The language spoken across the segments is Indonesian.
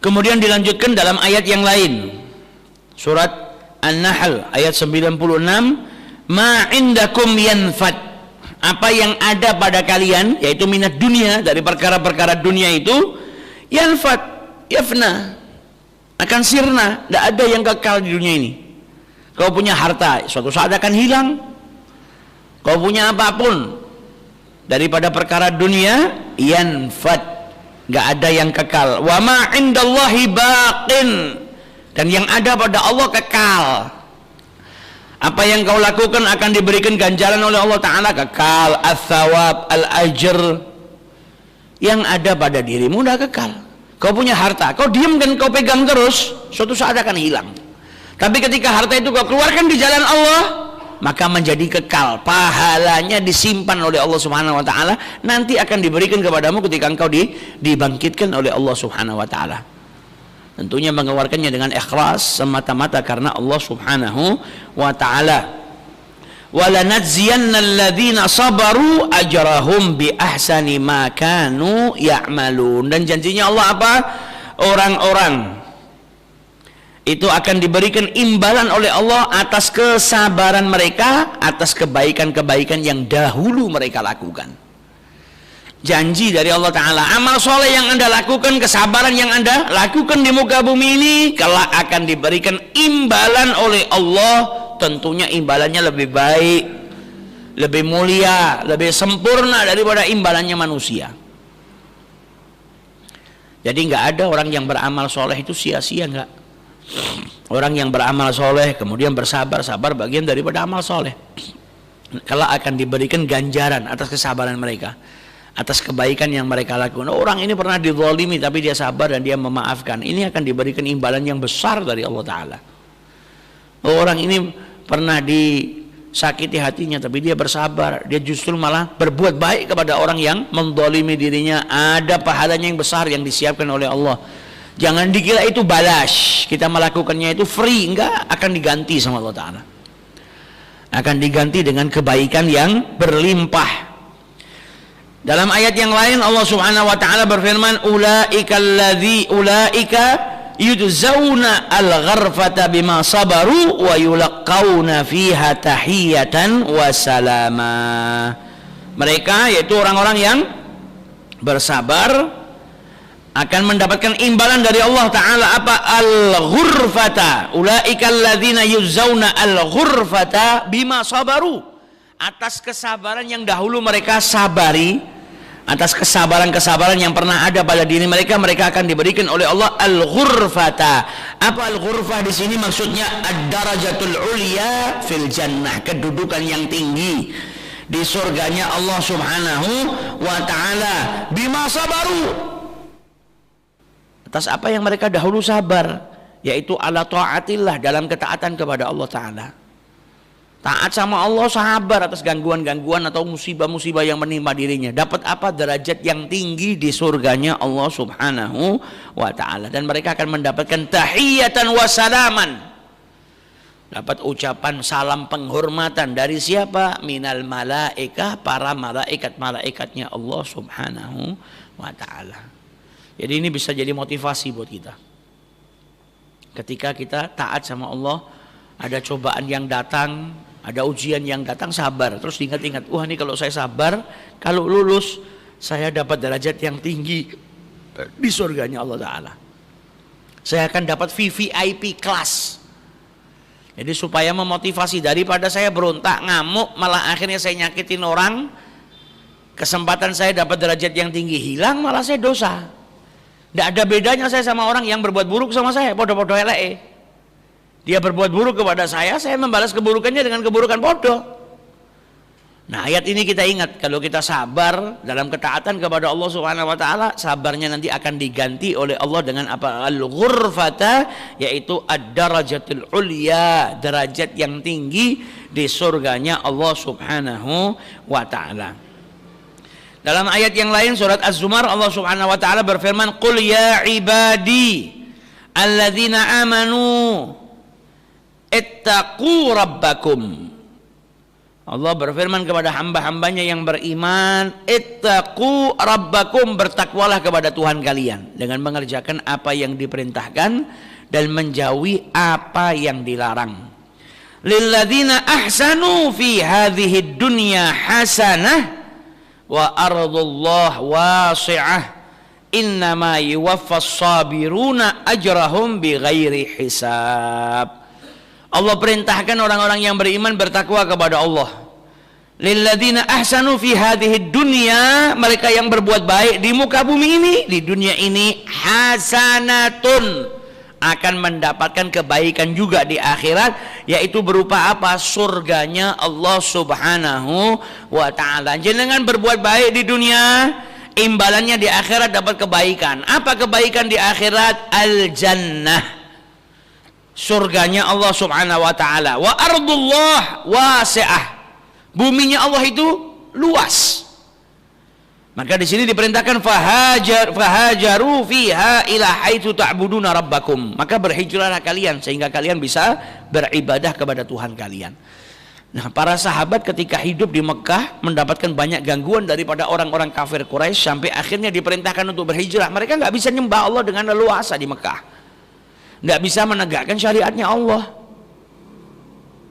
Kemudian dilanjutkan dalam ayat yang lain. Surat An-Nahl ayat 96, ma indakum yanfad. Apa yang ada pada kalian, yaitu minat dunia, dari perkara-perkara dunia itu, yanfad, yafna, akan sirna, tidak ada yang kekal di dunia ini. Kau punya harta, suatu saat akan hilang. Kau punya apapun daripada perkara dunia, yanfad, nggak ada yang kekal. Wa ma indallahi baqin, dan yang ada pada Allah kekal. Apa yang kau lakukan akan diberikan ganjaran oleh Allah Ta'ala, kekal. Al-thawab, al-ajr, yang ada pada dirimu udah kekal. Kau punya harta, kau diam dan kau pegang terus, suatu saat akan hilang. Tapi ketika harta itu kau keluarkan di jalan Allah, maka menjadi kekal. Pahalanya disimpan oleh Allah Subhanahu wa Ta'ala, nanti akan diberikan kepadamu ketika engkau dibangkitkan oleh Allah Subhanahu wa Ta'ala. Tentunya mengeluarkannya dengan ikhlas semata-mata karena Allah Subhanahu wa Ta'ala. Walanajziyanna alladhina sabaru ajrahum bi ahsani ma kanu ya'malun. Dan janjinya Allah apa? Orang-orang itu akan diberikan imbalan oleh Allah atas kesabaran mereka, atas kebaikan-kebaikan yang dahulu mereka lakukan. Janji dari Allah Ta'ala, amal soleh yang Anda lakukan, kesabaran yang Anda lakukan di muka bumi ini, kelak akan diberikan imbalan oleh Allah. Tentunya imbalannya lebih baik, lebih mulia, lebih sempurna daripada imbalannya manusia. Jadi nggak ada orang yang beramal soleh itu sia-sia, nggak. Orang yang beramal soleh kemudian bersabar, sabar bagian daripada amal soleh. Kelak akan diberikan ganjaran atas kesabaran mereka, atas kebaikan yang mereka lakukan. Orang ini pernah dizalimi tapi dia sabar dan dia memaafkan, ini akan diberikan imbalan yang besar dari Allah Ta'ala. Orang ini pernah disakiti hatinya tapi dia bersabar, dia justru malah berbuat baik kepada orang yang menzalimi dirinya, ada pahalanya yang besar yang disiapkan oleh Allah. Jangan dikira itu balas, kita melakukannya itu free, enggak, akan diganti sama Allah Ta'ala, akan diganti dengan kebaikan yang berlimpah. Dalam ayat yang lain Allah Subhanahu wa Ta'ala berfirman, ulaika yujzauna al-gharfata bima sabaru wa yulaqauna fiha tahiyatan wa salama. Mereka, yaitu orang-orang yang bersabar, akan mendapatkan imbalan dari Allah Ta'ala apa? Al-ghurfata. Ulaika alladzina yujzauna al-ghurfata bima sabaru, atas kesabaran yang dahulu mereka sabari, atas kesabaran-kesabaran yang pernah ada pada diri mereka, mereka akan diberikan oleh Allah al-ghurfata. Apa al-ghurfah di sini maksudnya? Ad-darajatul ulya fil jannah, kedudukan yang tinggi di surganya Allah Subhanahu wa Ta'ala. Bima sabaru, atas apa yang mereka dahulu sabar, yaitu ala ta'atillah, dalam ketaatan kepada Allah Ta'ala. Taat sama Allah, sabar atas gangguan-gangguan atau musibah-musibah yang menimpa dirinya. Dapat apa? Derajat yang tinggi di surganya Allah Subhanahu wa Ta'ala. Dan mereka akan mendapatkan tahiyatan wa salaman, dapat ucapan salam penghormatan dari siapa? Minal malaikah, para malaikat-malaikatnya Allah Subhanahu wa Ta'ala. Jadi ini bisa jadi motivasi buat kita. Ketika kita taat sama Allah, ada cobaan yang datang, ada ujian yang datang, sabar. Terus ingat-ingat, wah ini kalau saya sabar, kalau lulus, saya dapat derajat yang tinggi di surganya Allah Ta'ala. Saya akan dapat VVIP kelas. Jadi supaya memotivasi, daripada saya berontak, ngamuk, malah akhirnya saya nyakitin orang, kesempatan saya dapat derajat yang tinggi hilang, malah saya dosa. Tidak ada bedanya saya sama orang yang berbuat buruk sama saya, podo-podo elek. Dia berbuat buruk kepada saya membalas keburukannya dengan keburukan bodoh. Nah, ayat ini kita ingat, kalau kita sabar dalam ketaatan kepada Allah Subhanahu wa Ta'ala, sabarnya nanti akan diganti oleh Allah dengan apa? Al-ghurfata, yaitu ad-darajatul ulya, derajat yang tinggi di surganya Allah Subhanahu wa Ta'ala. Dalam ayat yang lain surat Az-Zumar Allah Subhanahu wa Ta'ala berfirman, qul ya ibadi alladzina amanu ittaqu rabbakum. Allah berfirman kepada hamba-hambanya yang beriman, ittaqu rabbakum, bertakwalah kepada Tuhan kalian dengan mengerjakan apa yang diperintahkan dan menjauhi apa yang dilarang. Lilladzina ahsanu fi hadhihi dunya hasanah wa ardullah wasi'ah innama yuwaffas sabiruna ajrahum bighairi hisab. Allah perintahkan orang-orang yang beriman bertakwa kepada Allah. Lilladzina ahsanu fi hadhihi dunya, mereka yang berbuat baik di muka bumi ini, di dunia ini, hasanatun, akan mendapatkan kebaikan juga di akhirat, yaitu berupa apa? Surganya Allah Subhanahu wa ta'ala. Jangan berbuat baik di dunia, imbalannya di akhirat dapat kebaikan. Apa kebaikan di akhirat? Al-jannah, surganya Allah Subhanahu wa ta'ala. Wa ardullah wasi'ah, buminya Allah itu luas. Maka di sini diperintahkan fahajaru fiha ila haitsu ta'buduna rabbakum, maka berhijrahlah kalian sehingga kalian bisa beribadah kepada Tuhan kalian. Nah, para sahabat ketika hidup di Mekah mendapatkan banyak gangguan daripada orang-orang kafir Quraisy, sampai akhirnya diperintahkan untuk berhijrah. Mereka nggak bisa nyembah Allah dengan leluasa di Mekah, nggak bisa menegakkan syariatnya Allah.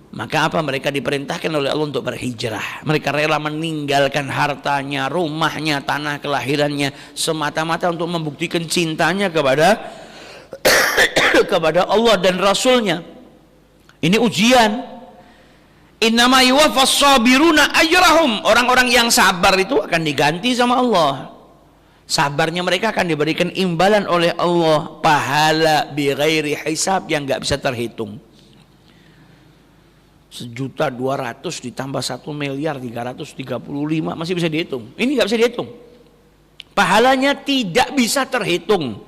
Maka apa? Mereka diperintahkan oleh Allah untuk berhijrah. Mereka rela meninggalkan hartanya, rumahnya, tanah kelahirannya, semata-mata untuk membuktikan cintanya kepada kepada Allah dan Rasulnya. Ini ujian. Innama yuwaffas sabiruna ajrahum, orang-orang yang sabar itu akan diganti sama Allah. Sabarnya mereka akan diberikan imbalan oleh Allah, pahala bighairi hisab, yang nggak bisa terhitung. 1.200.000 ditambah 1.335.000 masih bisa dihitung. Ini nggak bisa dihitung. Pahalanya tidak bisa terhitung.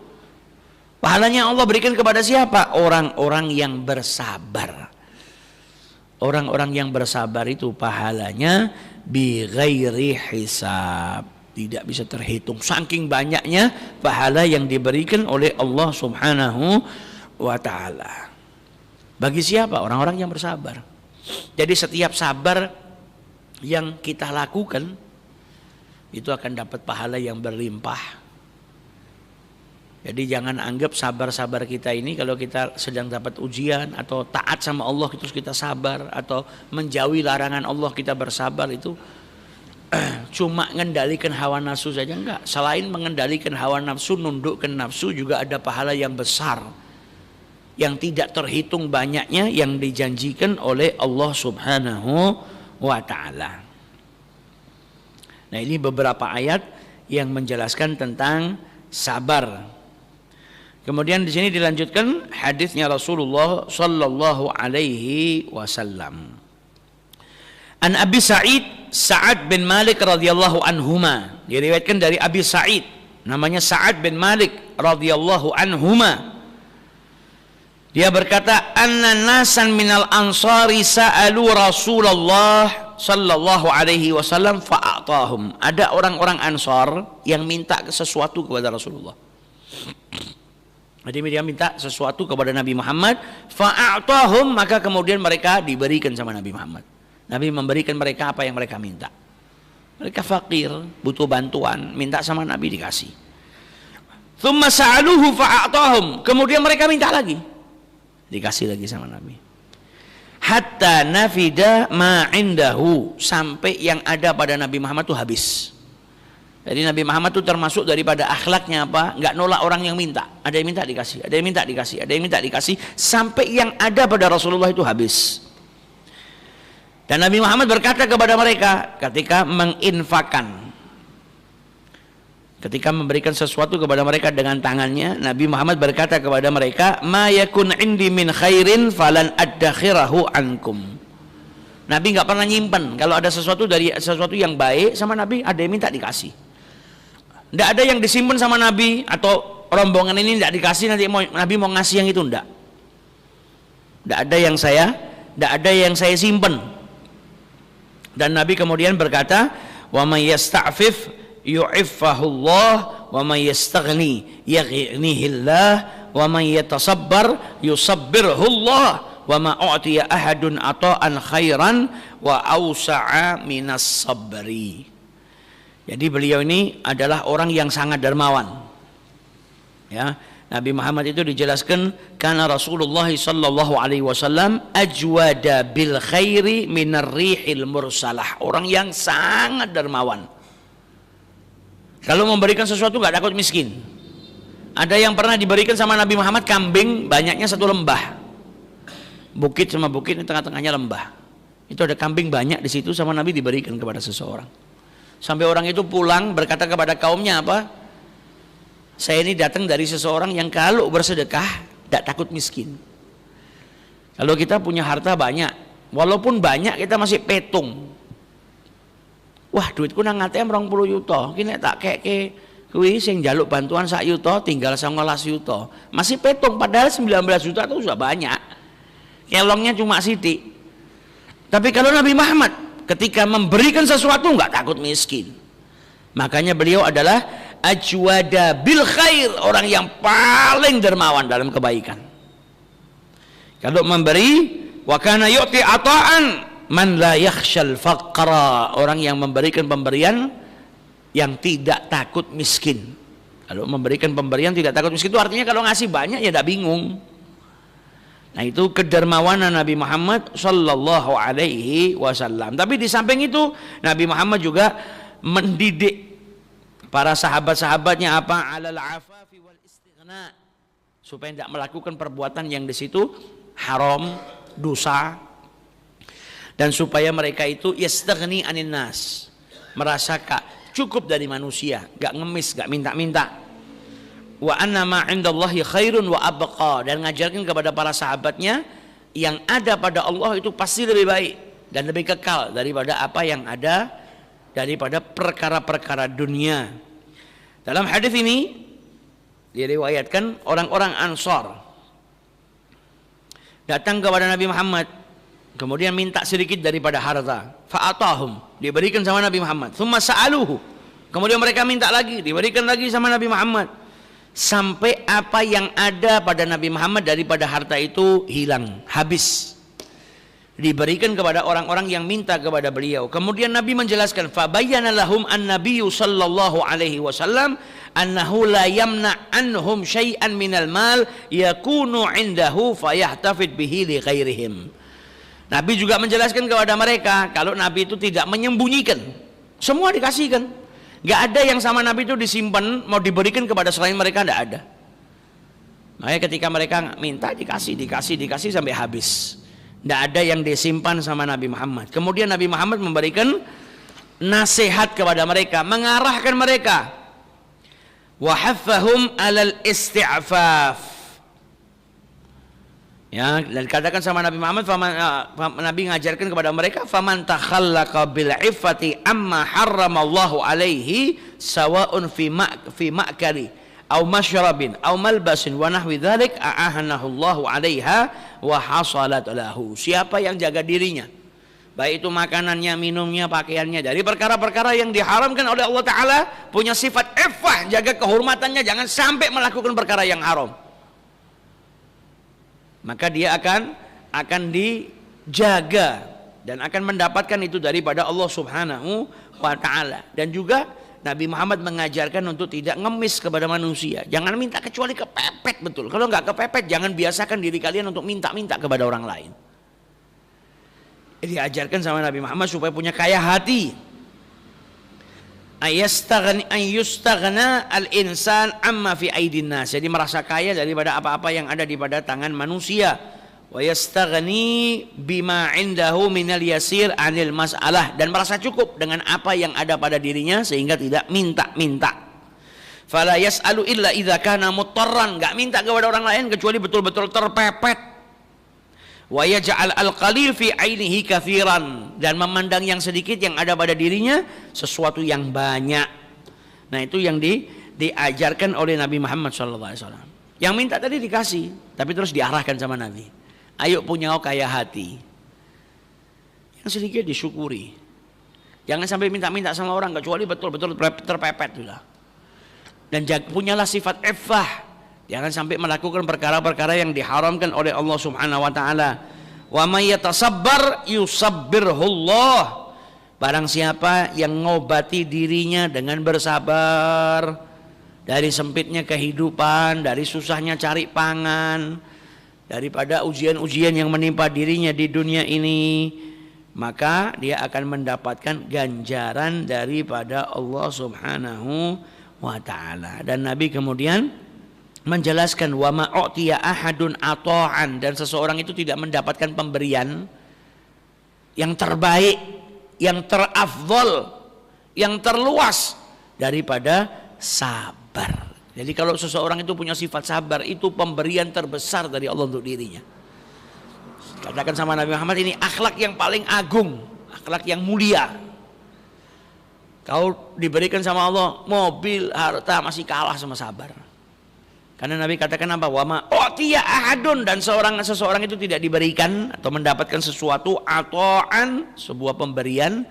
Pahalanya Allah berikan kepada siapa? Orang-orang yang bersabar. Orang-orang yang bersabar itu pahalanya bighairi hisab, tidak bisa terhitung. Saking banyaknya pahala yang diberikan oleh Allah Subhanahu wa ta'ala. Bagi siapa? Orang-orang yang bersabar. Jadi setiap sabar yang kita lakukan itu akan dapat pahala yang berlimpah. Jadi jangan anggap sabar-sabar kita ini kalau kita sedang dapat ujian atau taat sama Allah terus kita sabar, atau menjauhi larangan Allah kita bersabar, itu cuma mengendalikan hawa nafsu saja. Enggak. Selain mengendalikan hawa nafsu, nundukkan nafsu, juga ada pahala yang besar yang tidak terhitung banyaknya yang dijanjikan oleh Allah Subhanahu wa ta'ala. Nah, ini beberapa ayat yang menjelaskan tentang sabar. Kemudian di sini dilanjutkan hadisnya Rasulullah sallallahu alaihi wasallam. An Abi Sa'ad bin Malik radhiyallahu anhuma, diriwayatkan dari Abi Sa'id, namanya Sa'ad bin Malik radhiyallahu anhuma. Dia berkata, anna nasan minal ansari sa'alu Rasulullah sallallahu alaihi wasallam fa'atahum. Ada orang-orang Ansar yang minta sesuatu kepada Rasulullah. Jadi dia minta sesuatu kepada Nabi Muhammad, fa'atahum, maka kemudian mereka diberikan sama Nabi Muhammad. Nabi memberikan mereka apa yang mereka minta. Mereka fakir, butuh bantuan, minta sama Nabi, dikasih. Tsumma sa'aluhu fa'atahum, kemudian mereka minta lagi, dikasih lagi sama Nabi. Hatta nafida ma indahu, sampai yang ada pada Nabi Muhammad itu habis. Jadi Nabi Muhammad itu termasuk daripada akhlaknya apa? Enggak nolak orang yang minta. Ada yang minta dikasih, ada yang minta dikasih, ada yang minta dikasih, sampai yang ada pada Rasulullah itu habis. Dan Nabi Muhammad berkata kepada mereka ketika menginfakkan, ketika memberikan sesuatu kepada mereka dengan tangannya, Nabi Muhammad berkata kepada mereka, ma yakun indi min khairin falan addakhirahu ankum. Nabi nggak pernah nyimpen. Kalau ada sesuatu dari sesuatu yang baik sama Nabi, ada yang minta dikasih. Tidak ada yang disimpan sama Nabi, atau rombongan ini tidak dikasih, nanti Nabi mau ngasih yang itu, tidak. Tidak ada yang saya simpan. Dan Nabi kemudian berkata, wa may yasta'fif yu'iffahullah wa may yastaghni yaghnihillah wa may yatasabbar yusabbirhullah wa ma u'tiya ahadun ata'an khairan wa awsa'a minas sabri. Jadi beliau ini adalah orang yang sangat dermawan. Ya, Nabi Muhammad itu dijelaskan karena Rasulullah sallallahu alaihi wasallam ajwada bil khairi minar rihil mursalah. Orang yang sangat dermawan. Kalau memberikan sesuatu nggak takut miskin. Ada yang pernah diberikan sama Nabi Muhammad kambing banyaknya satu lembah. Bukit sama bukit, di tengah-tengahnya lembah. Itu ada kambing banyak di situ sama Nabi diberikan kepada seseorang. Sampai orang itu pulang berkata kepada kaumnya apa? Saya ini datang dari seseorang yang kalau bersedekah tidak takut miskin. Kalau kita punya harta banyak, walaupun banyak kita masih petung. Wah, duitku nang ATM 20 yuta, kini tak keke kuwi sing njaluk bantuan 1 yuta tinggal 19 yuta. Masih petung padahal 19 juta itu sudah banyak. Kelongnya cuma sithik. Tapi kalau Nabi Muhammad ketika memberikan sesuatu enggak takut miskin. Makanya beliau adalah ajwada bil khair, orang yang paling dermawan dalam kebaikan. Kalau memberi wa kana yu'ti ata'an man la yakhshal faqra, orang yang memberikan pemberian yang tidak takut miskin. Kalau memberikan pemberian tidak takut miskin itu artinya kalau ngasih banyak ya tidak bingung. Nah, itu kedermawanan Nabi Muhammad sallallahu alaihi wasallam. Tapi di samping itu Nabi Muhammad juga mendidik para sahabat-sahabatnya apa? Alal afafi wal istighna, supaya tidak melakukan perbuatan yang di situ haram, dosa, dan supaya mereka itu yastaghni anin nas, merasa cukup dari manusia, gak ngemis, gak minta-minta. Wa anna ma indallahi khairun wa abqa, dan ngajarkan kepada para sahabatnya yang ada pada Allah itu pasti lebih baik dan lebih kekal daripada apa yang ada daripada perkara-perkara dunia. Dalam hadis ini diriwayatkan orang-orang Ansar datang kepada Nabi Muhammad kemudian minta sedikit daripada harta, fa'atahum, diberikan sama Nabi Muhammad. Tsumma sa'aluhu, kemudian mereka minta lagi, diberikan lagi sama Nabi Muhammad, sampai apa yang ada pada Nabi Muhammad daripada harta itu hilang, habis, diberikan kepada orang-orang yang minta kepada beliau. Kemudian Nabi menjelaskan, fabayyana lahum an-nabiyyu sallallahu alaihi wasallam annahu la yamna anhum syai'an minal mal yakunu indahu fayahtafid bihi li ghairihim. Nabi juga menjelaskan kepada mereka kalau Nabi itu tidak menyembunyikan, semua dikasihkan. Gak ada yang sama Nabi itu disimpan mau diberikan kepada selain mereka, tidak ada. Makanya ketika mereka minta dikasih sampai habis. Tidak ada yang disimpan sama Nabi Muhammad. Kemudian Nabi Muhammad memberikan nasihat kepada mereka, mengarahkan mereka. Wa haffahum alal isti'faf. Ya, dan dikatakan sama Nabi Muhammad, Nabi mengajarkan kepada mereka, faman takhallaqa bil iffati amma harramallahu alaihi sawa'un fi ma'kali aw masyrabin aw malbasin wa nahwi dzalik a'ahanahu Allahu 'alaiha wa hasalat lahu. Siapa yang jaga dirinya, baik itu makanannya, minumnya, pakaiannya, dari perkara-perkara yang diharamkan oleh Allah Ta'ala, punya sifat iffah, jaga kehormatannya, jangan sampai melakukan perkara yang haram, maka dia akan dijaga dan akan mendapatkan itu daripada Allah Subhanahu wa Ta'ala. Dan juga Nabi Muhammad mengajarkan untuk tidak ngemis kepada manusia, jangan minta kecuali kepepet betul. Kalau nggak kepepet, jangan biasakan diri kalian untuk minta-minta kepada orang lain. Diajarkan sama Nabi Muhammad supaya punya kaya hati. Ayustaghna al-insan amma fi aidin nas, jadi merasa kaya daripada apa-apa yang ada di pada tangan manusia. Wa yastaghni bima indahu minal yasir anil mas'alah, dan merasa cukup dengan apa yang ada pada dirinya sehingga tidak minta-minta. Fala yas'alu illa idza kana mutarran, enggak minta kepada orang lain kecuali betul-betul terpepet. Wa yaj'al al-qalil fi 'ainihi katsiran, dan memandang yang sedikit yang ada pada dirinya sesuatu yang banyak. Nah, itu yang diajarkan oleh Nabi Muhammad SAW. Yang minta tadi dikasih, tapi terus diarahkan sama Nabi. Ayo punya kaya hati. Yang sedikit disyukuri. Jangan sampai minta-minta sama orang kecuali betul-betul terpepet sudah. Dan punyalah sifat iffah. Jangan sampai melakukan perkara-perkara yang diharamkan oleh Allah Subhanahu wa Ta'ala. Wa may yatasabbar yusabbirhullah. Barang siapa yang ngobati dirinya dengan bersabar dari sempitnya kehidupan, dari susahnya cari pangan, daripada ujian-ujian yang menimpa dirinya di dunia ini, maka dia akan mendapatkan ganjaran daripada Allah Subhanahu wa ta'ala. Dan Nabi kemudian menjelaskan wa ma u'tiya ahadun ata'an, dan seseorang itu tidak mendapatkan pemberian yang terbaik, yang terafdol, yang terluas daripada sabar. Jadi kalau seseorang itu punya sifat sabar, itu pemberian terbesar dari Allah untuk dirinya. Katakan sama Nabi Muhammad, ini akhlak yang paling agung, akhlak yang mulia. Kau diberikan sama Allah mobil, harta, masih kalah sama sabar. Karena Nabi katakan apa? Wa ma u'tiya ahadun, dan seseorang itu tidak diberikan atau mendapatkan sesuatu ata'an, sebuah pemberian,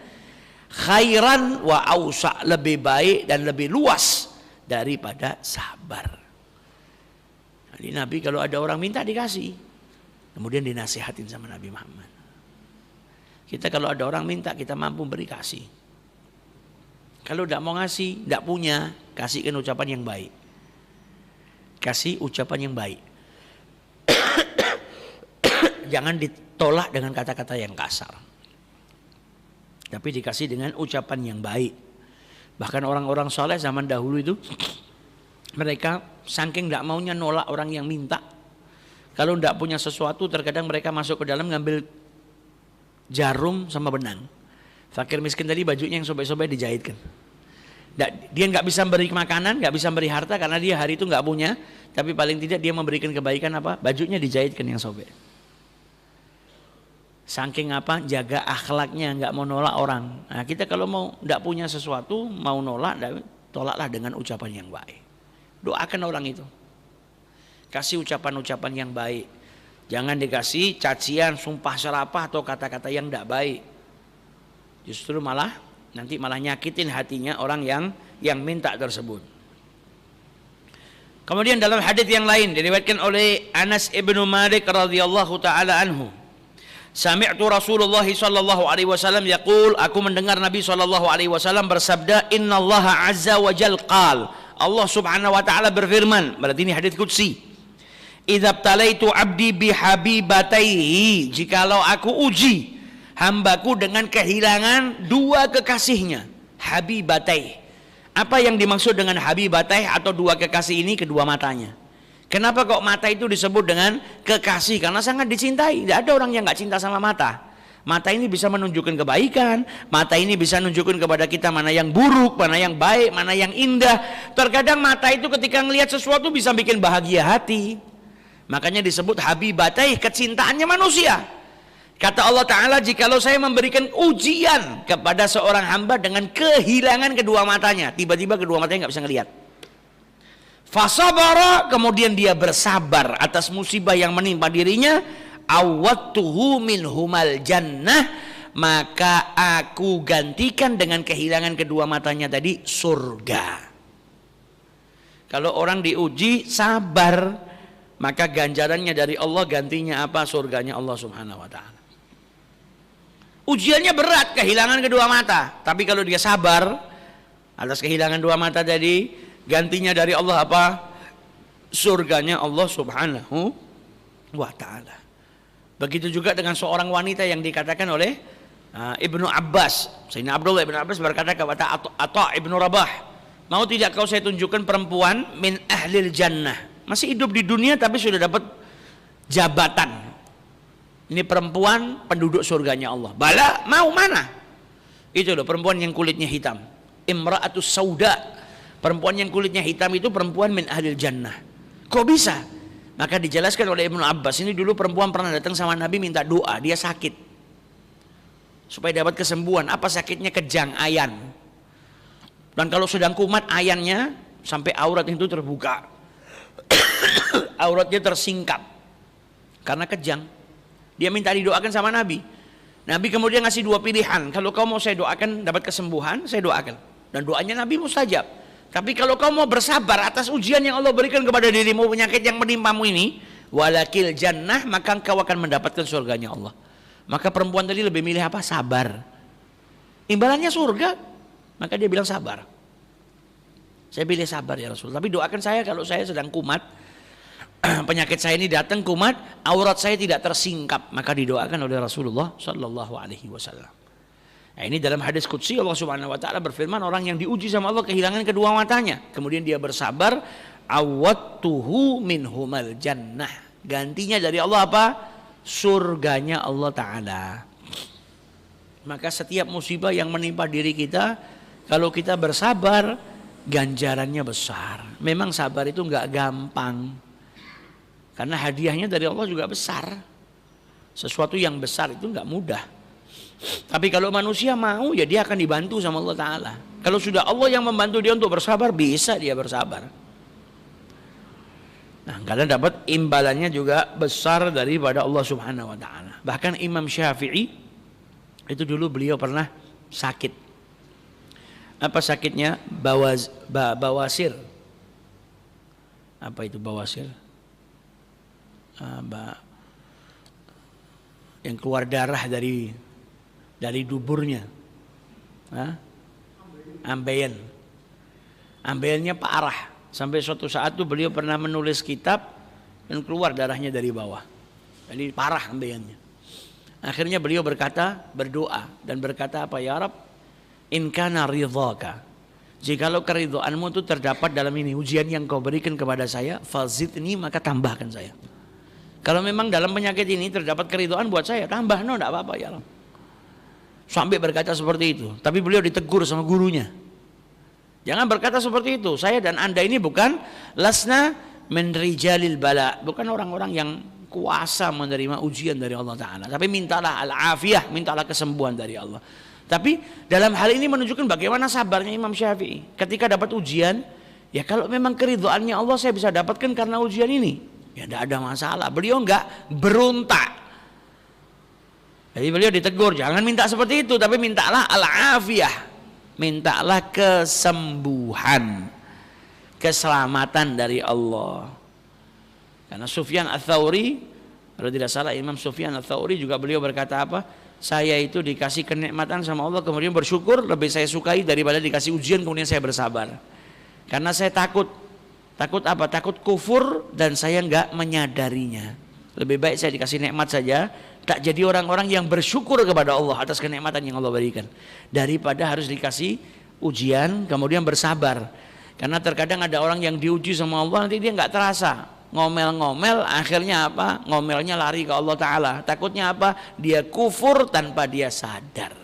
khairan wa ausa, lebih baik dan lebih luas daripada sabar. Jadi Nabi kalau ada orang minta dikasih, kemudian dinasihatin sama Nabi Muhammad. Kita kalau ada orang minta, kita mampu beri, kasih. Kalau tidak mau ngasih, tidak punya, kasihkan ucapan yang baik. Kasih ucapan yang baik. Jangan ditolak dengan kata-kata yang kasar, tapi dikasih dengan ucapan yang baik. Bahkan orang-orang soleh zaman dahulu itu, mereka saking tidak maunya nolak orang yang minta, kalau tidak punya sesuatu, terkadang mereka masuk ke dalam ngambil jarum sama benang. Fakir miskin tadi bajunya yang sobek-sobek dijahitkan. Dia nggak bisa beri makanan, nggak bisa beri harta karena dia hari itu nggak punya, tapi paling tidak dia memberikan kebaikan apa? Bajunya dijahitkan yang sobek. Saking apa? Jaga akhlaknya, nggak mau nolak orang. Nah, kita kalau mau nggak punya sesuatu, mau nolak, tolaklah dengan ucapan yang baik. Doakan orang itu, kasih ucapan-ucapan yang baik. Jangan dikasih cacian, sumpah serapah atau kata-kata yang tidak baik. Justru nanti malah nyakitin hatinya orang yang minta tersebut. Kemudian dalam hadis yang lain diriwayatkan oleh Anas ibnu Malik radhiyallahu taala anhu, sami'tu Rasulullah sallallahu alaihi wasallam yaqul, aku mendengar Nabi sallallahu alaihi wasallam bersabda, innallaha azza wa jal qal, Allah subhanahu wa taala berfirman, berarti ini hadis qudsi, idza btalaitu abdi bihabibataihi, jikalau aku uji hambaku dengan kehilangan dua kekasihnya, habibatai. Apa yang dimaksud dengan habibatai atau dua kekasih ini? Kedua matanya. Kenapa kok mata itu disebut dengan kekasih? Karena sangat dicintai. Tidak ada orang yang nggak cinta sama mata. Mata ini bisa menunjukkan kebaikan, mata ini bisa menunjukkan kepada kita mana yang buruk, mana yang baik, mana yang indah. Terkadang mata itu ketika melihat sesuatu bisa bikin bahagia hati. Makanya disebut habibatai, kecintaannya manusia. Kata Allah Ta'ala, jikalau saya memberikan ujian kepada seorang hamba dengan kehilangan kedua matanya, tiba-tiba kedua matanya nggak bisa ngelihat, fasabara, kemudian dia bersabar atas musibah yang menimpa dirinya, awattuhu minhumal jannah, maka aku gantikan dengan kehilangan kedua matanya tadi surga. Kalau orang diuji sabar, maka ganjarannya dari Allah, gantinya apa? Surganya Allah Subhanahu wa Ta'ala. Ujiannya berat, kehilangan kedua mata, tapi kalau dia sabar atas kehilangan dua mata tadi, gantinya dari Allah apa? Surganya Allah Subhanahu wa Ta'ala. Begitu juga dengan seorang wanita yang dikatakan oleh Ibnu Abbas. Sayyidina Abdullah Ibnu Abbas berkata kepada Atha Ibnu Rabah, mau tidak kau saya tunjukkan perempuan min ahlil jannah, masih hidup di dunia tapi sudah dapat jabatan. Ini perempuan penduduk surganya Allah. Bala, mau mana? Itu loh perempuan yang kulitnya hitam. Imra'atus sauda. Perempuan yang kulitnya hitam itu perempuan min ahlil jannah. Kok bisa? Maka dijelaskan oleh Ibnu Abbas, ini dulu perempuan pernah datang sama Nabi minta doa, dia sakit. Supaya dapat kesembuhan. Apa sakitnya? Kejang, ayan. Dan kalau sedang kumat ayannya sampai aurat itu terbuka. Auratnya tersingkap karena kejang. Dia minta didoakan sama Nabi. Nabi kemudian ngasih dua pilihan. Kalau kau mau saya doakan dapat kesembuhan, saya doakan. Dan doanya Nabi mustajab. Tapi kalau kau mau bersabar atas ujian yang Allah berikan kepada dirimu, penyakit yang menimpamu ini, walakil jannah, maka engkau akan mendapatkan surganya Allah. Maka perempuan tadi lebih milih apa? Sabar. Imbalannya surga, maka dia bilang sabar. Saya pilih sabar ya Rasul, tapi doakan saya kalau saya sedang kumat, penyakit saya ini datang kumat, aurat saya tidak tersingkap, maka didoakan oleh Rasulullah Sallallahu Alaihi Wasallam. Nah, ini dalam hadis qudsi Allah Subhanahu Wa Taala berfirman, orang yang diuji sama Allah kehilangan kedua matanya, kemudian dia bersabar, awattuhu minhumal jannah, gantinya dari Allah apa? Surganya Allah Ta'ala. Maka setiap musibah yang menimpa diri kita, kalau kita bersabar, ganjarannya besar. Memang sabar itu enggak gampang, karena hadiahnya dari Allah juga besar. Sesuatu yang besar itu enggak mudah. Tapi kalau manusia mau, ya dia akan dibantu sama Allah Ta'ala. Kalau sudah Allah yang membantu dia untuk bersabar, bisa dia bersabar. Nah, karena dapat imbalannya juga besar daripada Allah Subhanahu Wa Ta'ala. Bahkan Imam Syafi'i itu dulu beliau pernah sakit. Apa sakitnya? Bawasir. Apa itu bawasir? Yang keluar darah dari duburnya. Ambeien. Ambeiennya parah. Sampai suatu saat tuh beliau pernah menulis kitab dan keluar darahnya dari bawah. Jadi parah ambeiennya. Akhirnya beliau berdoa dan berkata apa? Ya Rab, in kana ridhaka, jikalau keridhaanmu itu terdapat dalam ini ujian yang kau berikan kepada saya, fazidni, maka tambahkan saya. Kalau memang dalam penyakit ini terdapat keridhaan buat saya, tambah, no, enggak apa-apa ya Rab. Sampai berkata seperti itu. Tapi beliau ditegur sama gurunya, jangan berkata seperti itu. Saya dan anda ini bukan lasna min rijalil bala, bukan orang-orang yang kuasa menerima ujian dari Allah Ta'ala. Tapi mintalah al-afiyah, mintalah kesembuhan dari Allah. Tapi dalam hal ini menunjukkan bagaimana sabarnya Imam Syafi'i. Ketika dapat ujian, ya kalau memang keridhaannya Allah saya bisa dapatkan karena ujian ini, ya tidak ada masalah. Beliau enggak berontak. Jadi beliau ditegur, jangan minta seperti itu, tapi mintalah al-afiyah, mintalah kesembuhan, keselamatan dari Allah. Karena Sufyan Ats-Tsauri, kalau tidak salah Imam Sufyan Ats-Tsauri juga beliau berkata apa? Saya itu dikasih kenikmatan sama Allah kemudian bersyukur lebih saya sukai daripada dikasih ujian kemudian saya bersabar. Karena saya takut apa? Takut kufur dan saya enggak menyadarinya. Lebih baik saya dikasih nikmat saja, tak jadi orang-orang yang bersyukur kepada Allah atas kenikmatan yang Allah berikan, daripada harus dikasih ujian kemudian bersabar. Karena terkadang ada orang yang diuji sama Allah nanti dia nggak terasa, ngomel-ngomel, akhirnya apa? Ngomelnya lari ke Allah Ta'ala. Takutnya apa? Dia kufur tanpa dia sadar.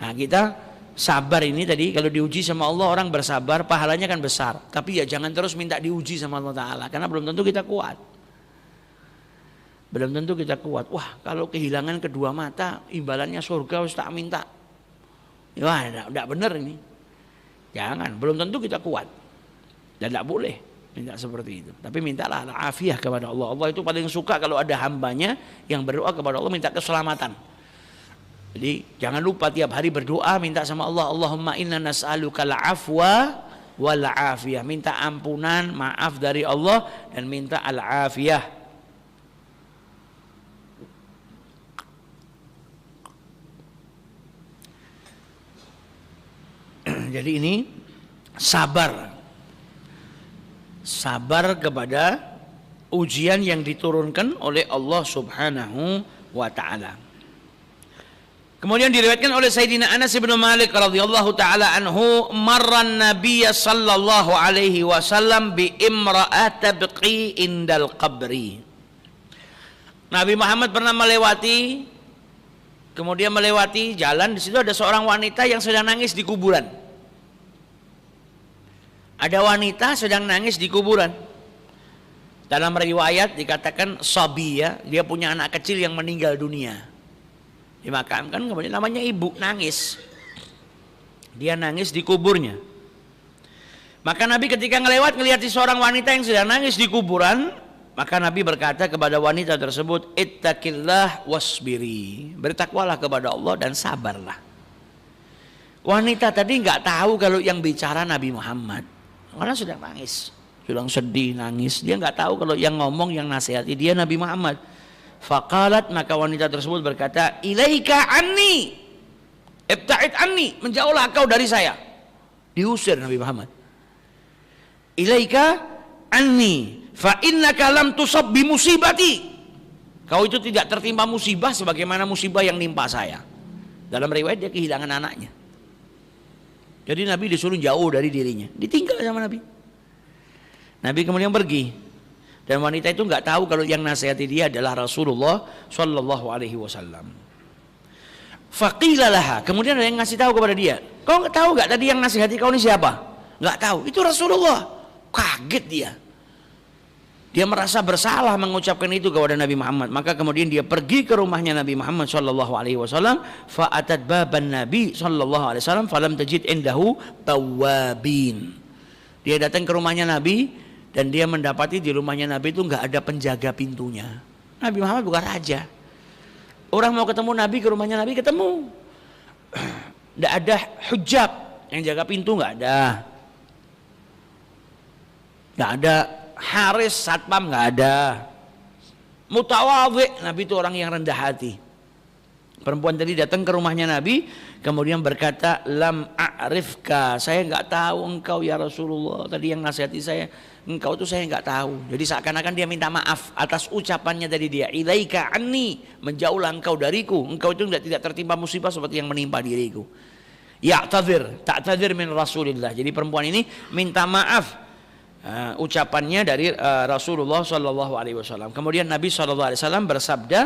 Nah, kita sabar ini tadi, kalau diuji sama Allah orang bersabar pahalanya kan besar. Tapi ya jangan terus minta diuji sama Allah Ta'ala, karena belum tentu kita kuat. Belum tentu kita kuat. Wah, kalau kehilangan kedua mata imbalannya surga, harus tak minta. Wah, tidak benar ini. Jangan, belum tentu kita kuat. Dan tidak boleh minta seperti itu. Tapi mintalah al-afiyah kepada Allah. Allah itu paling suka kalau ada hambanya yang berdoa kepada Allah minta keselamatan. Jadi jangan lupa tiap hari berdoa minta sama Allah, Allahumma inna nas'aluka al-afwa wal afiyah. Minta ampunan, maaf dari Allah dan minta al-afiyah. Jadi ini sabar kepada ujian yang diturunkan oleh Allah Subhanahu wa Ta'ala. Kemudian diriwayatkan oleh Sayyidina Anas bin Malik radhiyallahu taala anhu, marran Nabiy sallallahu alaihi wasallam bi imra'at tabqi indal qabri. Nabi Muhammad pernah melewati jalan, di situ ada seorang wanita yang sedang nangis di kuburan. Ada wanita sedang nangis di kuburan. Dalam riwayat dikatakan sabiyah, dia punya anak kecil yang meninggal dunia. Dimakamkan, kemudian namanya ibu, nangis. Dia nangis di kuburnya. Maka Nabi ketika ngelihat seorang wanita yang sedang nangis di kuburan, maka Nabi berkata kepada wanita tersebut, ittaqillah wasbiri. Bertakwalah kepada Allah dan sabarlah. Wanita tadi nggak tahu kalau yang bicara Nabi Muhammad. Karena sedang nangis. sedang sedih, nangis. Dia nggak tahu kalau yang ngomong, yang nasihati dia Nabi Muhammad. Faqalat, maka wanita tersebut berkata, ilaika anni, ibta'id anni, menjauhlah kau dari saya. Diusir Nabi Muhammad. Ilaika anni, fa innaka lam tusab bi musibati. Kau itu tidak tertimpa musibah sebagaimana musibah yang nimpa saya. Dalam riwayat dia kehilangan anaknya. Jadi Nabi disuruh jauh dari dirinya, ditinggal sama Nabi. Nabi kemudian pergi, dan wanita itu nggak tahu kalau yang nasihati dia adalah Rasulullah Shallallahu Alaihi Wasallam. Faqila laha, kemudian ada yang ngasih tahu kepada dia, kau nggak tahu nggak tadi yang nasihati kau ini siapa? Nggak tahu, itu Rasulullah. Kaget dia. Dia merasa bersalah mengucapkan itu kepada Nabi Muhammad. Maka kemudian dia pergi ke rumahnya Nabi Muhammad Shallallahu Alaihi Wasallam. Fa'atat baban Nabi Shallallahu Alaihi Wasallam, falam tajid indahu bawabin. Dia datang ke rumahnya Nabi, dan dia mendapati di rumahnya Nabi itu nggak ada penjaga pintunya. Nabi Muhammad bukan raja. Orang mau ketemu Nabi ke rumahnya Nabi ketemu. Nggak ada hujab yang jaga pintu, nggak ada. Nggak ada haris satpam, nggak ada. Mutawadhi, Nabi itu orang yang rendah hati. Perempuan tadi datang ke rumahnya Nabi, kemudian berkata, lam a'rifka, saya nggak tahu engkau ya Rasulullah. Tadi yang nasihati saya, engkau itu saya nggak tahu. Jadi seakan-akan dia minta maaf atas ucapannya tadi dia. Ilaika anni, menjauhlah engkau dariku. Engkau itu tidak tertimpa musibah seperti yang menimpa diriku. Ta'tadzir min Rasulillah. Jadi perempuan ini minta maaf ucapannya dari Rasulullah Shallallahu Alaihi Wasallam. Kemudian Nabi Shallallahu Alaihi Wasallam bersabda,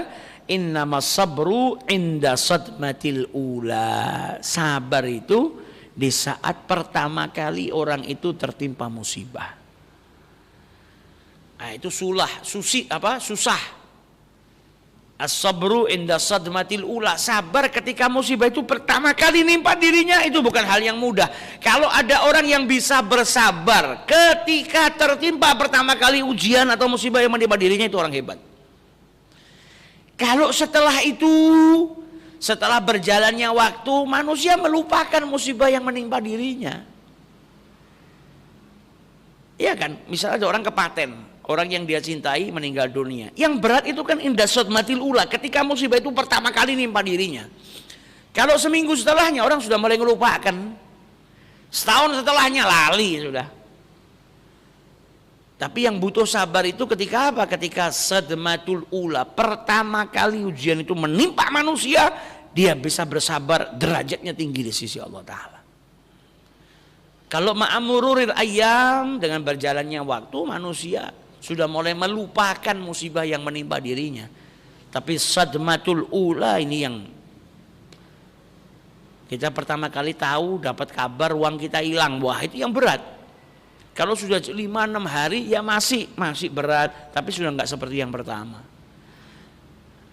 innamas sabru inda sadmatil ula. Sabar itu di saat pertama kali orang itu tertimpa musibah. Nah, itu susah. As-sabru inda sadmatil ula. Sabar ketika musibah itu pertama kali nimpa dirinya, itu bukan hal yang mudah. Kalau ada orang yang bisa bersabar ketika tertimpa pertama kali ujian atau musibah yang menimpa dirinya, itu orang hebat. Kalau setelah itu, setelah berjalannya waktu, manusia melupakan musibah yang menimpa dirinya. Iya kan? Misalnya ada orang kepaten, orang yang dia cintai meninggal dunia. Yang berat itu kan inda sadmatil ula, ketika musibah itu pertama kali nimpa dirinya. Kalau seminggu setelahnya orang sudah mulai melupakan. Setahun setelahnya lali sudah. Tapi yang butuh sabar itu ketika apa? Ketika sadmatul ula, pertama kali ujian itu menimpa manusia, dia bisa bersabar, derajatnya tinggi di sisi Allah Ta'ala. Kalau ma'amururil ayam, dengan berjalannya waktu, manusia sudah mulai melupakan musibah yang menimpa dirinya. Tapi sadmatul ula ini yang kita pertama kali tahu, dapat kabar uang kita hilang. Wah, itu yang berat. Kalau sudah 5-6 hari ya masih berat, tapi sudah nggak seperti yang pertama.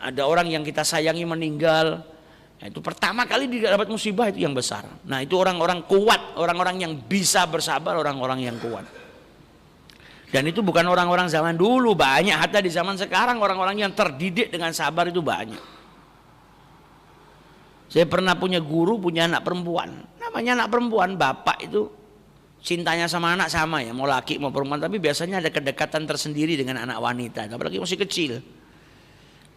Ada orang yang kita sayangi meninggal, itu pertama kali dia dapat musibah, itu yang besar. Nah, itu orang-orang kuat, orang-orang yang bisa bersabar, orang-orang yang kuat. Dan itu bukan orang-orang zaman dulu, banyak hatta di zaman sekarang orang-orang yang terdidik dengan sabar itu banyak. Saya pernah punya guru, punya anak perempuan. Namanya anak perempuan, bapak itu cintanya sama anak sama ya, mau laki mau perempuan, tapi biasanya ada kedekatan tersendiri dengan anak wanita, apalagi masih kecil.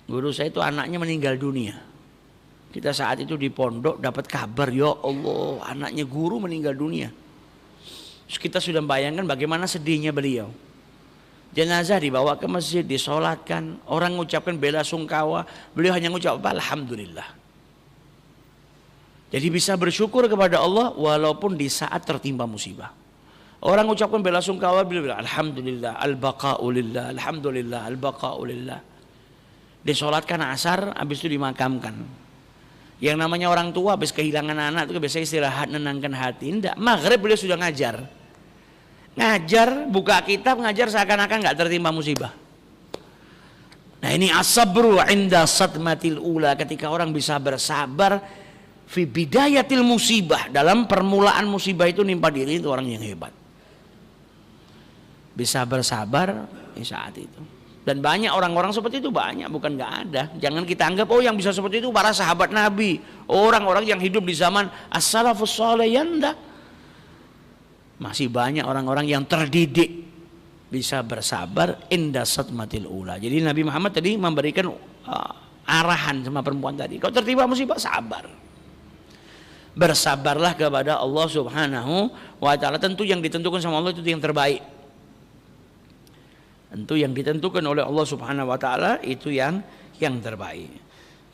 Guru saya itu anaknya meninggal dunia. Kita saat itu di pondok dapat kabar, ya Allah, anaknya guru meninggal dunia. Terus kita sudah bayangkan bagaimana sedihnya beliau. Jenazah dibawa ke masjid, disolatkan, orang mengucapkan bela sungkawa, beliau hanya mengucap alhamdulillah. Jadi bisa bersyukur kepada Allah walaupun di saat tertimpa musibah. Orang mengucapkan bela sungkawa, beliau bilang alhamdulillah, al-baqa'u lillah, alhamdulillah, al-baqa'u lillah. Disolatkan asar, habis itu dimakamkan. Yang namanya orang tua habis kehilangan anak itu biasanya istirahat, nenangkan hati. Tidak, maghrib beliau sudah ngajar. Ngajar, buka kitab, ngajar seakan-akan nggak tertimpa musibah. Nah, ini as-sabru inda sadmatil ula, ketika orang bisa bersabar fi bidayatil musibah, dalam permulaan musibah itu nimpa diri, itu orang yang hebat. Bisa bersabar di saat itu. Dan banyak orang-orang seperti itu, banyak, bukan nggak ada. Jangan kita anggap oh yang bisa seperti itu para sahabat Nabi, orang-orang yang hidup di zaman as-salafus saleh, ya enggak. Masih banyak orang-orang yang terdidik bisa bersabar inda satmatil ula. Jadi Nabi Muhammad tadi memberikan arahan sama perempuan tadi. Kau tertimpa musibah, sabar. Bersabarlah kepada Allah Subhanahu wa taala. Tentu yang ditentukan sama Allah itu yang terbaik. Tentu yang ditentukan oleh Allah Subhanahu wa taala itu yang terbaik.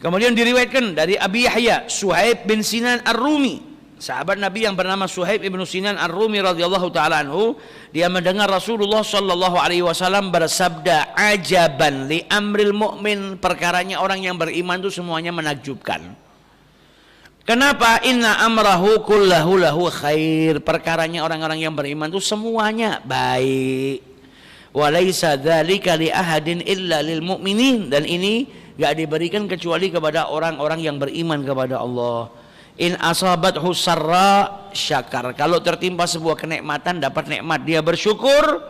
Kemudian diriwayatkan dari Abi Yahya Suhaib bin Sinan Ar-Rumi, sahabat Nabi yang bernama Suhaib ibnu Sinan Ar-Rumi radhiyallahu taala anhu, dia mendengar Rasulullah sallallahu alaihi wasallam bersabda, ajaban li amril mu'min, perkaranya orang yang beriman itu semuanya menakjubkan. Kenapa? Inna amrahu kullahu lahu khair, perkaranya orang-orang yang beriman itu semuanya baik. Walaysa dzalika li ahadin illa lil mu'minin, dan ini enggak diberikan kecuali kepada orang-orang yang beriman kepada Allah. In asabathu sarra syakar, kalau tertimpa sebuah kenikmatan, dapat nikmat, dia bersyukur,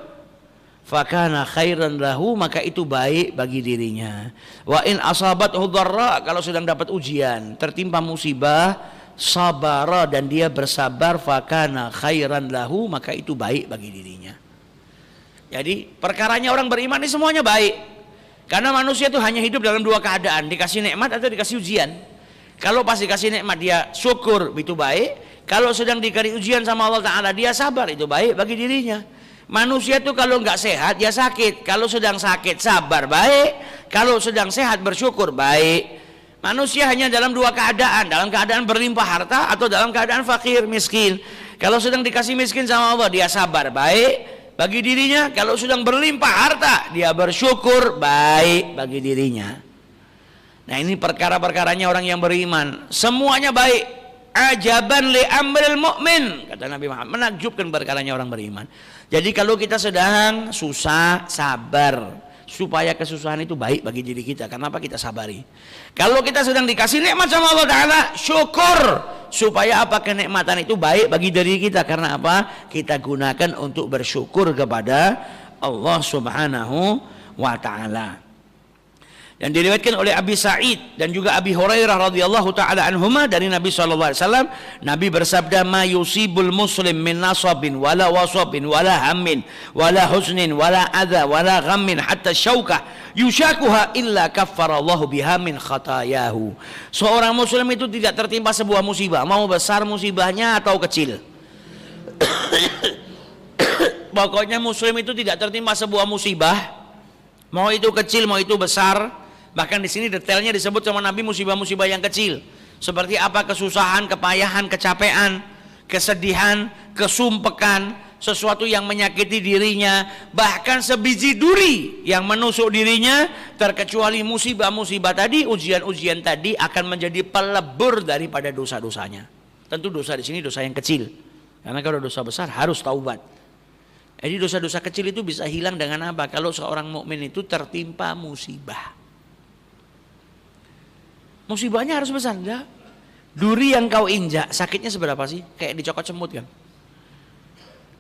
fakana khairan lahu, maka itu baik bagi dirinya. Wa in asabathu dharra, kalau sedang dapat ujian, tertimpa musibah, sabara, dan dia bersabar, fakana khairan lahu, maka itu baik bagi dirinya. Jadi perkaranya orang beriman ini semuanya baik, karena manusia itu hanya hidup dalam dua keadaan, dikasih nikmat atau dikasih ujian. Kalau pas dikasih nikmat dia syukur, itu baik. Kalau sedang diberi ujian sama Allah Ta'ala, dia sabar, itu baik bagi dirinya. Manusia itu kalau nggak sehat ya sakit. Kalau sedang sakit sabar, baik. Kalau sedang sehat bersyukur, baik. Manusia hanya dalam dua keadaan, dalam keadaan berlimpah harta atau dalam keadaan fakir miskin. Kalau sedang dikasih miskin sama Allah, dia sabar, baik bagi dirinya. Kalau sedang berlimpah harta, dia bersyukur, baik bagi dirinya. Nah, ini perkara-perkaranya orang yang beriman, semuanya baik. Ajaban li amril mu'min, kata Nabi Muhammad, menakjubkan perkaranya orang beriman. Jadi kalau kita sedang susah, sabar, supaya kesusahan itu baik bagi diri kita. Kenapa kita sabari? Kalau kita sedang dikasih nikmat sama Allah Ta'ala, syukur, supaya apa? Kenikmatan itu baik bagi diri kita. Karena apa? Kita gunakan untuk bersyukur kepada Allah Subhanahu wa Ta'ala. Dan diriwayatkan oleh Abi Sa'id dan juga Abi Hurairah radhiyallahu taala anhuma dari Nabi sallallahu alaihi wasallam, Nabi bersabda, ma yusibul muslim min nasabin wala wasabin wala hammin wala husnin wala adza wala ghammin hatta syaukah yushakuha illa kaffarallahu biha min khatayahu. Seorang muslim itu tidak tertimpa sebuah musibah, mau besar musibahnya atau kecil. Pokoknya muslim itu tidak tertimpa sebuah musibah, mau itu kecil mau itu besar. Bahkan di sini detailnya disebut sama Nabi musibah-musibah yang kecil. Seperti apa? Kesusahan, kepayahan, kecapean, kesedihan, kesumpekan, sesuatu yang menyakiti dirinya, bahkan sebiji duri yang menusuk dirinya. Terkecuali musibah-musibah tadi, ujian-ujian tadi akan menjadi pelebur daripada dosa-dosanya. Tentu dosa di sini dosa yang kecil. Karena kalau dosa besar harus taubat. Jadi dosa-dosa kecil itu bisa hilang dengan apa? Kalau seorang mukmin itu tertimpa musibah. Musibahnya harus besar, enggak? Duri yang kau injak, sakitnya seberapa sih? Kayak dicokot semut kan?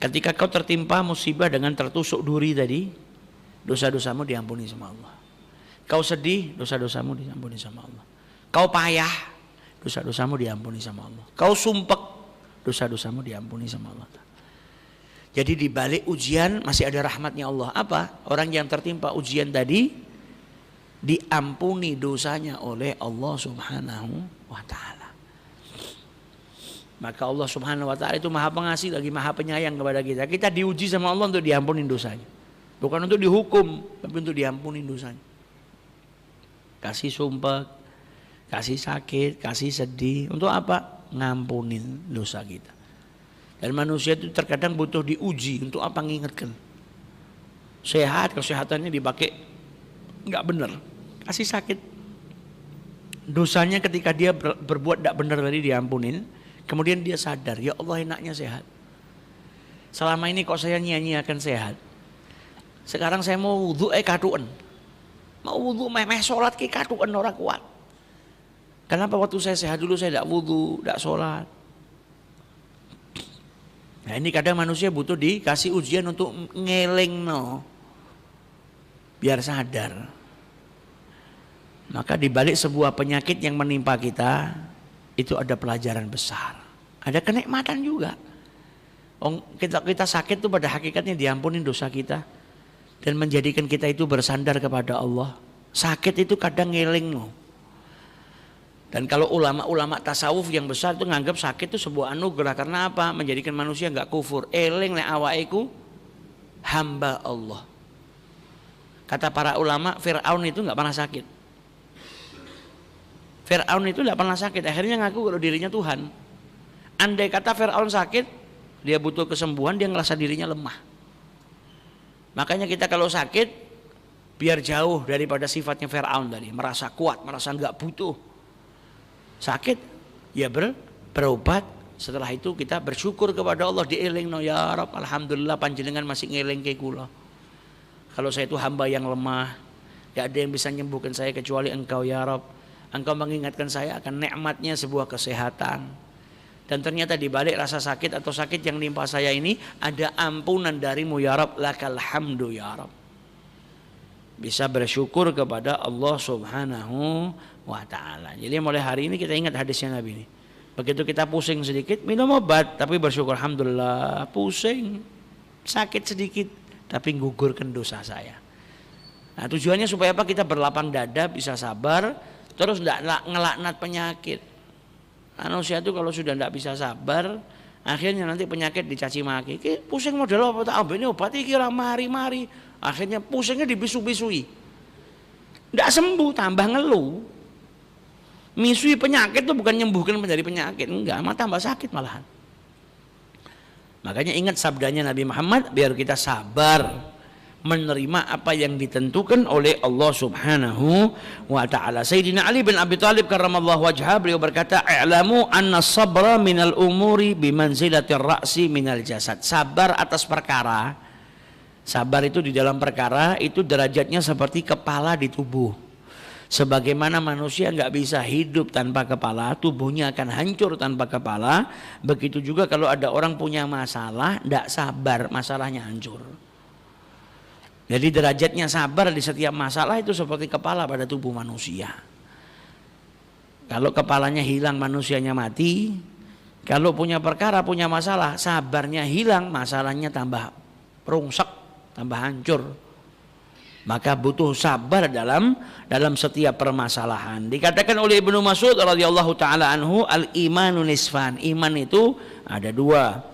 Ketika kau tertimpa musibah dengan tertusuk duri tadi, dosa-dosamu diampuni sama Allah. Kau sedih, dosa-dosamu diampuni sama Allah. Kau payah, dosa-dosamu diampuni sama Allah. Kau sumpek, dosa-dosamu diampuni sama Allah. Jadi di balik ujian masih ada rahmatnya Allah. Apa? Orang yang tertimpa ujian tadi diampuni dosanya oleh Allah Subhanahu wa Ta'ala. Maka Allah Subhanahu wa Ta'ala itu maha pengasih lagi maha penyayang kepada kita. Kita diuji sama Allah untuk diampuni dosanya, bukan untuk dihukum, tapi untuk diampuni dosanya. Kasih sumpah, kasih sakit, kasih sedih, untuk apa? Ngampunin dosa kita. Dan manusia itu terkadang butuh diuji. Untuk apa? Ngingetkan. Sehat, kesehatannya dipakai nggak benar, kasih sakit. Dosanya ketika dia berbuat tidak benar tadi diampunin, kemudian dia sadar, ya Allah enaknya sehat. Selama ini kok saya nyanyiakan sehat. Sekarang saya mau wudhu katuan, mau wudhu meh sholat katuan orang kuat. Kenapa waktu saya sehat dulu saya tidak wudhu, tidak sholat? Nah ini kadang manusia butuh dikasih ujian untuk ngeleng biar sadar. Maka dibalik sebuah penyakit yang menimpa kita itu ada pelajaran besar, ada kenikmatan juga. Kita sakit tuh pada hakikatnya diampunin dosa kita. dan menjadikan kita itu bersandar kepada Allah. Sakit itu kadang ngeling loh. Dan kalau ulama-ulama tasawuf yang besar itu nganggap sakit itu sebuah anugerah. Karena apa? Menjadikan manusia nggak kufur. Eling nek awaiku hamba Allah. Kata para ulama, Fir'aun itu nggak pernah sakit. Fir'aun itu nggak pernah sakit. Akhirnya ngaku kalau dirinya Tuhan. Andai kata Fir'aun sakit, dia butuh kesembuhan, dia ngerasa dirinya lemah. Makanya kita kalau sakit, biar jauh daripada sifatnya Fir'aun tadi, merasa kuat, merasa nggak butuh. Sakit, ya berobat. Setelah itu kita bersyukur kepada Allah, dieling no ya Rab, alhamdulillah panjenengan masih ngeling ke kula. Kalau saya itu hamba yang lemah, gak ada yang bisa menyembuhkan saya kecuali Engkau ya Rab. Engkau mengingatkan saya akan nikmatnya sebuah kesehatan. Dan ternyata di balik rasa sakit atau sakit yang menimpa saya ini ada ampunan darimu ya Rab, lakal hamdu ya Rab. Bisa bersyukur kepada Allah Subhanahu wa ta'ala. Jadi mulai hari ini kita ingat hadisnya Nabi ini. Begitu kita pusing sedikit, minum obat, tapi bersyukur alhamdulillah. Pusing, sakit sedikit, tapi gugurkan dosa saya. Nah, tujuannya supaya apa? Kita berlapang dada, bisa sabar, terus tidak ngelaknat penyakit. Manusia itu kalau sudah tidak bisa sabar, akhirnya nanti penyakit dicaci maki. Pusing model apa? Tak ini obat iki ora mari-mari. Akhirnya pusingnya dibisu-bisui. Tidak sembuh, tambah ngeluh. Misui penyakit itu bukan nyembuhkan menjadi penyakit, enggak, malah tambah sakit malahan. Makanya ingat sabdanya Nabi Muhammad, biar kita sabar menerima apa yang ditentukan oleh Allah Subhanahu wa ta'ala. Sayyidina Ali bin Abi Thalib karramallahu wajhah, beliau berkata, "I'lamu anna sabra minal umuri bimanzilatir ra'si minal jasad." Sabar atas perkara, sabar itu di dalam perkara itu derajatnya seperti kepala di tubuh. Sebagaimana manusia nggak bisa hidup tanpa kepala, tubuhnya akan hancur tanpa kepala. Begitu juga kalau ada orang punya masalah, tidak sabar, masalahnya hancur. Jadi derajatnya sabar di setiap masalah itu seperti kepala pada tubuh manusia. Kalau kepalanya hilang, manusianya mati. Kalau punya perkara, punya masalah, sabarnya hilang, masalahnya tambah rungsek, tambah hancur. Maka butuh sabar dalam setiap permasalahan. Dikatakan oleh Ibnu Mas'ud radhiyallahu taala anhu, al-imanu nisfan. Iman itu ada dua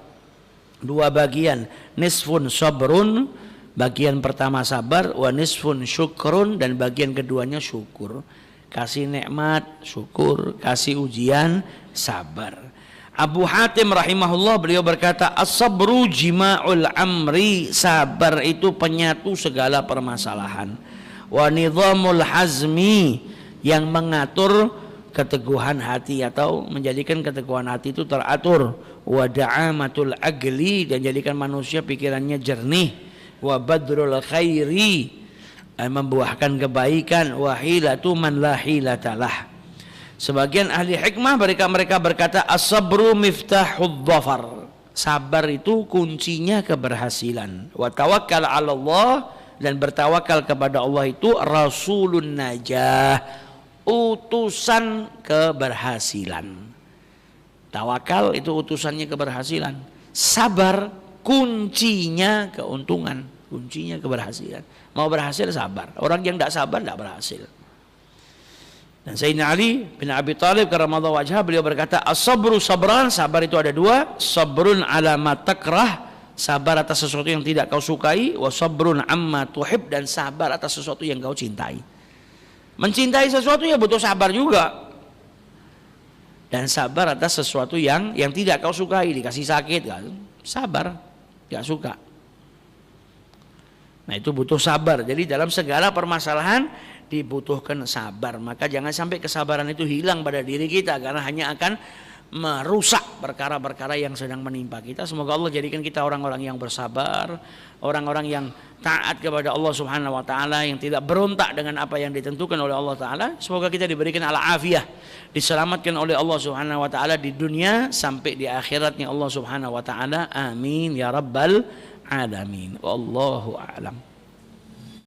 bagian. Nisfun sabrun, bagian pertama sabar, wa nisfun syukrun, dan bagian keduanya syukur. Kasih nikmat syukur, kasih ujian sabar. Abu Hatim rahimahullah beliau berkata, as-sabru jima'ul amri, sabar itu penyatu segala permasalahan. Wa nizamul hazmi, yang mengatur keteguhan hati atau menjadikan keteguhan hati itu teratur. Wa da'amatul agli, dan jadikan manusia pikirannya jernih. Wa badrul khairi, membuahkan kebaikan. Wa hilatu man la hilatalah. Sebagian ahli hikmah mereka berkata, as-sabru miftahud dhafar. Sabar itu kuncinya keberhasilan. Wa tawakkal 'ala Allah, dan bertawakal kepada Allah itu rasulun najah, utusan keberhasilan. Tawakal itu utusannya keberhasilan. Sabar kuncinya keuntungan, kuncinya keberhasilan. Mau berhasil sabar. Orang yang tidak sabar tidak berhasil. Dan Sayyidina Ali bin Abi Thalib karramallahu wajhah beliau berkata, as-sabru sabran, sabar itu ada dua. Sabrun ala ma takrah, sabar atas sesuatu yang tidak kau sukai. Wa sabrun amma tuhib, dan sabar atas sesuatu yang kau cintai. Mencintai sesuatu ya butuh sabar juga. Dan sabar atas sesuatu yang tidak kau sukai, dikasih sakit, sabar, gak suka. Nah itu butuh sabar. Jadi dalam segala permasalahan dibutuhkan sabar. Maka jangan sampai kesabaran itu hilang pada diri kita, karena hanya akan merusak perkara-perkara yang sedang menimpa kita. Semoga Allah jadikan kita orang-orang yang bersabar, orang-orang yang taat kepada Allah Subhanahu wa taala, yang tidak berontak dengan apa yang ditentukan oleh Allah taala. Semoga kita diberikan al-afiyah, diselamatkan oleh Allah Subhanahu wa taala di dunia sampai di akhiratnya Allah Subhanahu wa taala. Amin ya rabbal alamin. Wallahu a'lam.